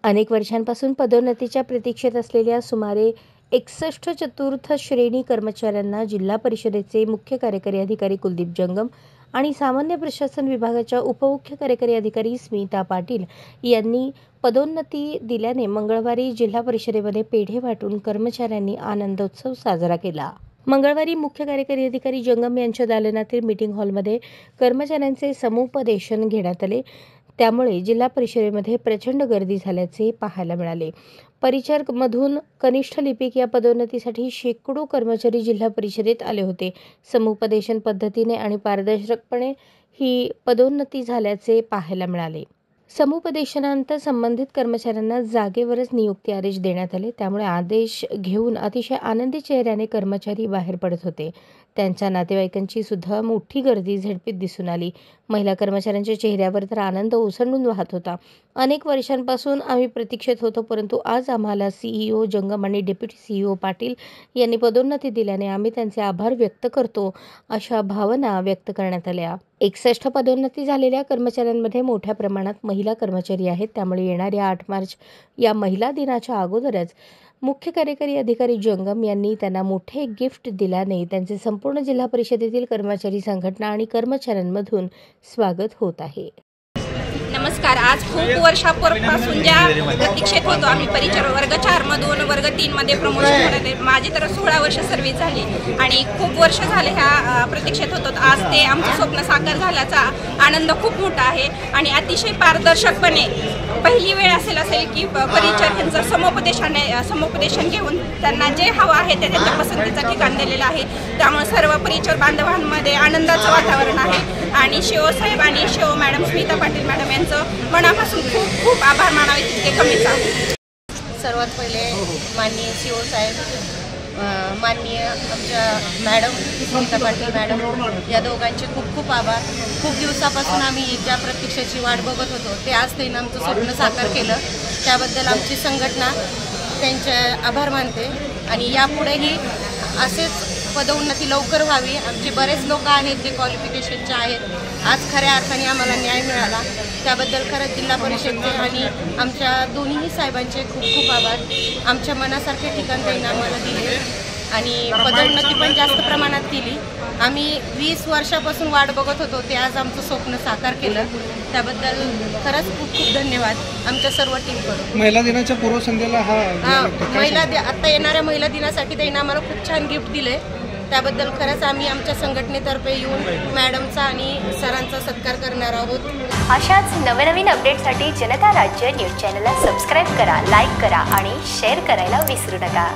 अनेक वर्षांपासून पदोन्नतीच्या प्रतीक्षेत असलेल्या सुमारे 61 चतुर्थ श्रेणी कर्मचाऱ्यांना जिल्हा परिषदेचे मुख्य कार्यकारी अधिकारी कुलदीप जंगम आणि सामान्य प्रशासन विभागाच्या उपमुख्य कार्यकारी अधिकारी स्मिता पाटील यांनी पदोन्नती दिल्याने मंगळवारी जिल्हा परिषदेमध्ये पेढे वाटून कर्मचाऱ्यांनी आनंदोत्सव साजरा केला। मंगळवारी मुख्य कार्यकारी अधिकारी जंगम यांच्या दालनातील मीटिंग हॉलमध्ये कर्मचाऱ्यांचे समुपदेशन घेण्यात आले। त्यामुळे जिल्हा परिषदेमध्ये प्रचंड गर्दी झाल्याचे पाहायला मिळाले। परिचारक मधून कनिष्ठ लिपिक या पदोन्नतीसाठी शेकडो कर्मचारी जिल्हा परिषदेत आले होते। समुपदेशन पद्धतीने आणि पारदर्शकपणे ही पदोन्नती झाल्याचे पाहायला मिळाले। समुपदेशनानंतर संबंधित कर्मचाऱ्यांना जागेवरच नियुक्ती आदेश देण्यात आले। त्यामुळे आदेश घेऊन अतिशय आनंदी चेहऱ्याने कर्मचारी बाहेर पडत होते। त्यांच्या नातेवाईकांची सुद्धा मोठी गर्दी झडपीत दिसून आली। महिला कर्मचाऱ्यांच्या चेहऱ्यावर तर आनंद ओसंडून वाहत होता। अनेक वर्षांपासून आम्ही प्रतीक्षेत होतो, परंतु आज आम्हाला सीईओ जंगम आणि डेप्युटी सीईओ पाटील यांनी पदोन्नती दिल्याने आम्ही त्यांचे आभार व्यक्त करतो, अशा भावना व्यक्त करण्यात आल्या। 61 पदोन्नती झालेल्या कर्मचाऱ्यांमध्ये मोठ्या प्रमाणात महिला कर्मचारी आहेत। त्यामुळे येणाऱ्या 8 मार्च या महिला दिनाच्या अगोदरच मुख्य कार्यकारी अधिकारी जंगम यांनी त्यांना मोठे गिफ्ट दिल्याने त्यांचे संपूर्ण जिल्हा परिषदेतील कर्मचारी संघटना आणि कर्मचाऱ्यांमधून स्वागत होत आहे। नमस्कार। आज खूप वर्षापासून ज्या प्रतीक्षेत होतो आम्ही परिचारक वर्ग 4 मधून वर्ग 3 मध्ये प्रमोशन होते। माझी तर 16 वर्ष सर्व्हिस झाली आणि खूप वर्ष झाले ह्या प्रतीक्षेत होतो। आज ते आमचं स्वप्न साकार झाल्याचा आनंद खूप मोठा आहे आणि अतिशय पारदर्शकपणे पहिली वेळ असेल की परिचारकांचं समुपदेशन घेऊन त्यांना जे हवं आहे ते त्यांच्या पसंतीचं ठिकाण दिलेलं आहे। त्यामुळे सर्व परिचार बांधवांमध्ये आनंदाचं वातावरण आहे आणि शिव साहेब आणि शिव मॅडम स्मिता पाटील मॅडम यांचं मनापासून खूप खूप आभार मानावे तितके कमीच आहे। सर्वात पहिले माननीय शिव साहेब, माननीय आमच्या मॅडम स्मिता पाटील मॅडम या दोघांचे खूप खूप आभार। खूप दिवसापासून आम्ही ज्या प्रतीक्षेची वाट बघत होतो ते आज त्यांनी आमचं स्वप्न साकार केलं, त्याबद्दल आमची संघटना त्यांचे आभार मानते आणि यापुढेही असेच पदोन्नती लवकर व्हावी। आमचे बरेच लोक आहेत जे क्वालिफिकेशनचे आहेत। आज खऱ्या अर्थाने आम्हाला न्याय मिळाला, त्याबद्दल खरंच जिल्हा परिषदेचे आणि आमच्या दोन्ही साहेबांचे खूप खूप आभार। आमच्या मनासारखे ठिकाण त्यांनी आम्हाला दिले आणि पदोन्नती पण जास्त प्रमाणात केली। आम्ही 20 वर्षापासून वाट बघत होतो, ते आज आमचं स्वप्न साकार केलं, त्याबद्दल खरंच खूप खूप धन्यवाद आमच्या सर्व टीमकडून। महिला दिनाच्या पूर्वसंध्येला आता येणाऱ्या महिला दिनासाठी त्यांनी आम्हाला खूप छान गिफ्ट दिले, त्याबद्दल खरंच आम्ही आमच्या संघटनेतर्फे येऊन मॅडमचा आणि सरांचा सत्कार करणार आहोत। अशाच नवनवीन अपडेटसाठी जनता राज्य न्यूज चॅनलला सबस्क्राईब करा, लाईक करा आणि शेअर करायला विसरू नका।